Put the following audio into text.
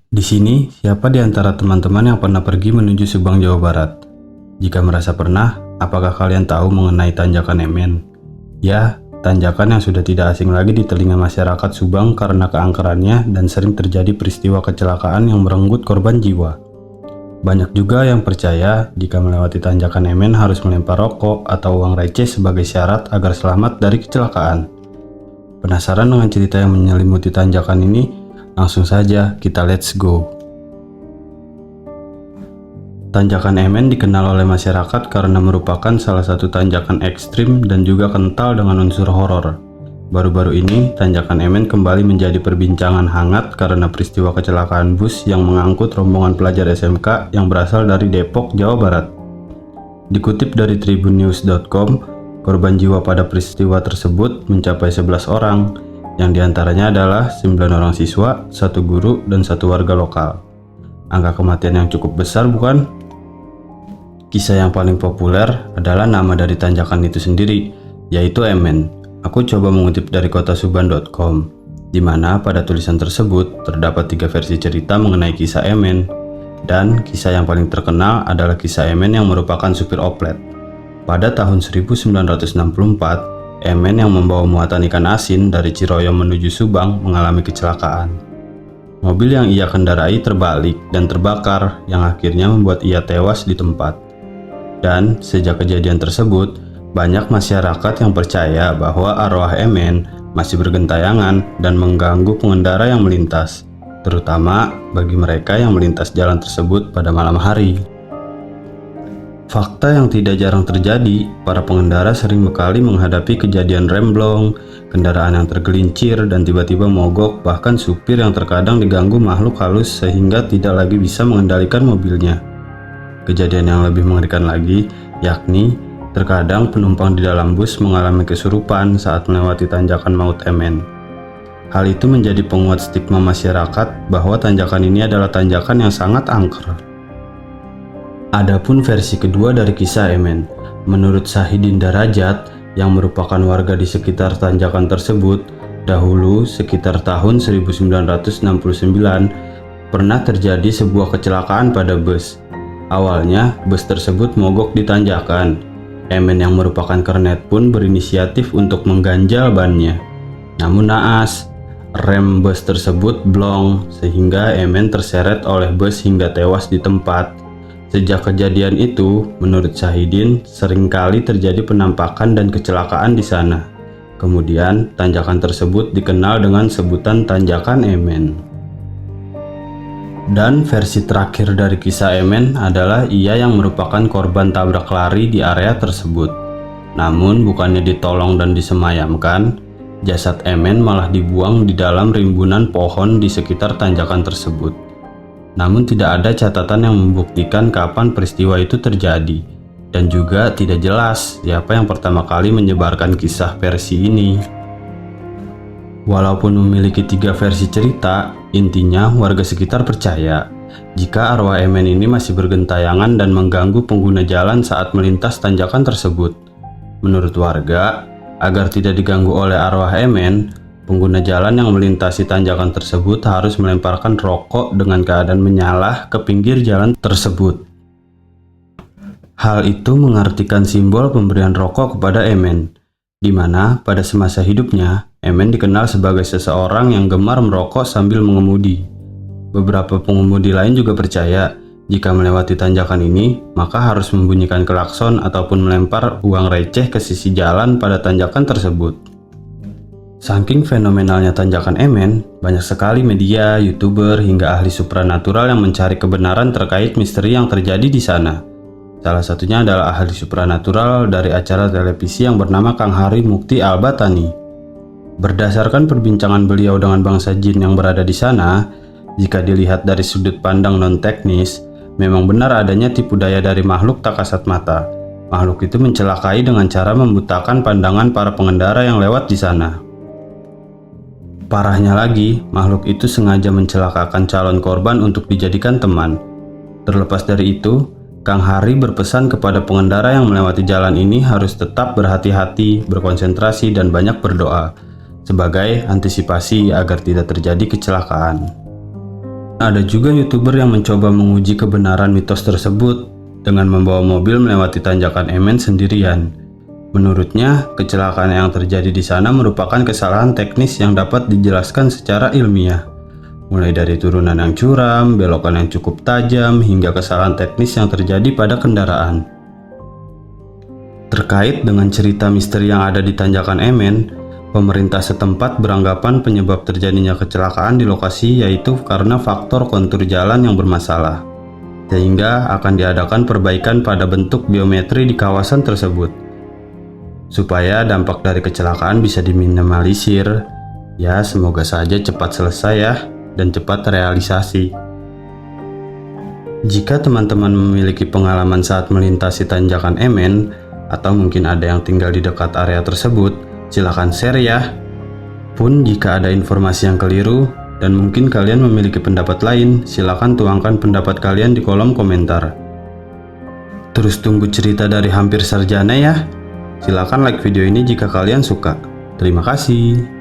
Di sini, siapa di antara teman-teman yang pernah pergi menuju Subang, Jawa Barat? Jika merasa pernah, apakah kalian tahu mengenai Tanjakan Emen? Ya, tanjakan yang sudah tidak asing lagi di telinga masyarakat Subang karena keangkerannya dan sering terjadi peristiwa kecelakaan yang merenggut korban jiwa. Banyak juga yang percaya jika melewati Tanjakan Emen harus melempar rokok atau uang receh sebagai syarat agar selamat dari kecelakaan. Penasaran dengan cerita yang menyelimuti tanjakan ini? Langsung saja kita let's go. Tanjakan Emen dikenal oleh masyarakat karena merupakan salah satu tanjakan ekstrim dan juga kental dengan unsur horor. Baru-baru ini, Tanjakan Emen kembali menjadi perbincangan hangat karena peristiwa kecelakaan bus yang mengangkut rombongan pelajar SMK yang berasal dari Depok, Jawa Barat. Dikutip dari tribunnews.com, korban jiwa pada peristiwa tersebut mencapai 11 orang, yang diantaranya adalah 9 orang siswa, 1 guru, dan 1 warga lokal. Angka kematian yang cukup besar, bukan? Kisah yang paling populer adalah nama dari tanjakan itu sendiri, yaitu Emen. Aku coba mengutip dari kotasuban.com, di mana pada tulisan tersebut terdapat 3 versi cerita mengenai kisah Emen, dan kisah yang paling terkenal adalah kisah Emen yang merupakan supir oplet. Pada tahun 1964, Emen yang membawa muatan ikan asin dari Ciroyom menuju Subang mengalami kecelakaan. Mobil yang ia kendarai terbalik dan terbakar yang akhirnya membuat ia tewas di tempat. Dan sejak kejadian tersebut, banyak masyarakat yang percaya bahwa arwah Emen masih bergentayangan dan mengganggu pengendara yang melintas, terutama bagi mereka yang melintas jalan tersebut pada malam hari. Fakta yang tidak jarang terjadi, para pengendara sering kali menghadapi kejadian remblong, kendaraan yang tergelincir dan tiba-tiba mogok, bahkan supir yang terkadang diganggu makhluk halus sehingga tidak lagi bisa mengendalikan mobilnya. Kejadian yang lebih mengerikan lagi, yakni terkadang penumpang di dalam bus mengalami kesurupan saat melewati tanjakan maut Emen. Hal itu menjadi penguat stigma masyarakat bahwa tanjakan ini adalah tanjakan yang sangat angker. Adapun versi kedua dari kisah Emen, menurut Sahidin Darajat yang merupakan warga di sekitar tanjakan tersebut, dahulu sekitar tahun 1969 pernah terjadi sebuah kecelakaan pada bus. Awalnya bus tersebut mogok di tanjakan. Emen yang merupakan kernet pun berinisiatif untuk mengganjal bannya. Namun naas, rem bus tersebut blong sehingga Emen terseret oleh bus hingga tewas di tempat. Sejak kejadian itu, menurut Sahidin, seringkali terjadi penampakan dan kecelakaan di sana. Kemudian, tanjakan tersebut dikenal dengan sebutan Tanjakan Emen. Dan versi terakhir dari kisah Emen adalah ia yang merupakan korban tabrak lari di area tersebut. Namun, bukannya ditolong dan disemayamkan, jasad Emen malah dibuang di dalam rimbunan pohon di sekitar tanjakan tersebut. Namun tidak ada catatan yang membuktikan kapan peristiwa itu terjadi, dan juga tidak jelas siapa yang pertama kali menyebarkan kisah versi ini. Walaupun memiliki 3 versi cerita, intinya warga sekitar percaya jika arwah Emen ini masih bergentayangan dan mengganggu pengguna jalan saat melintas tanjakan tersebut. Menurut warga, agar tidak diganggu oleh arwah Emen, pengguna jalan yang melintasi tanjakan tersebut harus melemparkan rokok dengan keadaan menyala ke pinggir jalan tersebut. Hal itu mengartikan simbol pemberian rokok kepada Emen, di mana pada semasa hidupnya, Emen dikenal sebagai seseorang yang gemar merokok sambil mengemudi. Beberapa pengemudi lain juga percaya jika melewati tanjakan ini, maka harus membunyikan klakson ataupun melempar uang receh ke sisi jalan pada tanjakan tersebut. Saking fenomenalnya Tanjakan Emen, banyak sekali media, YouTuber, hingga ahli supranatural yang mencari kebenaran terkait misteri yang terjadi di sana. Salah satunya adalah ahli supranatural dari acara televisi yang bernama Kang Hari Mukti Al-Batani. Berdasarkan perbincangan beliau dengan bangsa jin yang berada di sana, jika dilihat dari sudut pandang non-teknis, memang benar adanya tipu daya dari makhluk tak kasat mata. Makhluk itu mencelakai dengan cara membutakan pandangan para pengendara yang lewat di sana. Parahnya lagi, makhluk itu sengaja mencelakakan calon korban untuk dijadikan teman. Terlepas dari itu, Kang Hari berpesan kepada pengendara yang melewati jalan ini harus tetap berhati-hati, berkonsentrasi, dan banyak berdoa, sebagai antisipasi agar tidak terjadi kecelakaan. Ada juga YouTuber yang mencoba menguji kebenaran mitos tersebut dengan membawa mobil melewati tanjakan MN sendirian. Menurutnya, kecelakaan yang terjadi di sana merupakan kesalahan teknis yang dapat dijelaskan secara ilmiah. Mulai dari turunan yang curam, belokan yang cukup tajam, hingga kesalahan teknis yang terjadi pada kendaraan. Terkait dengan cerita misteri yang ada di tanjakan MN, pemerintah setempat beranggapan penyebab terjadinya kecelakaan di lokasi yaitu karena faktor kontur jalan yang bermasalah, sehingga akan diadakan perbaikan pada bentuk biometri di kawasan tersebut, supaya dampak dari kecelakaan bisa diminimalisir. Ya, semoga saja cepat selesai ya, dan cepat realisasi. Jika teman-teman memiliki pengalaman saat melintasi tanjakan MN, atau mungkin ada yang tinggal di dekat area tersebut, silahkan share ya. Pun jika ada informasi yang keliru dan mungkin kalian memiliki pendapat lain, silahkan tuangkan pendapat kalian di kolom komentar. Terus tunggu cerita dari hampir sarjana ya. Silahkan like video ini jika kalian suka. Terima kasih.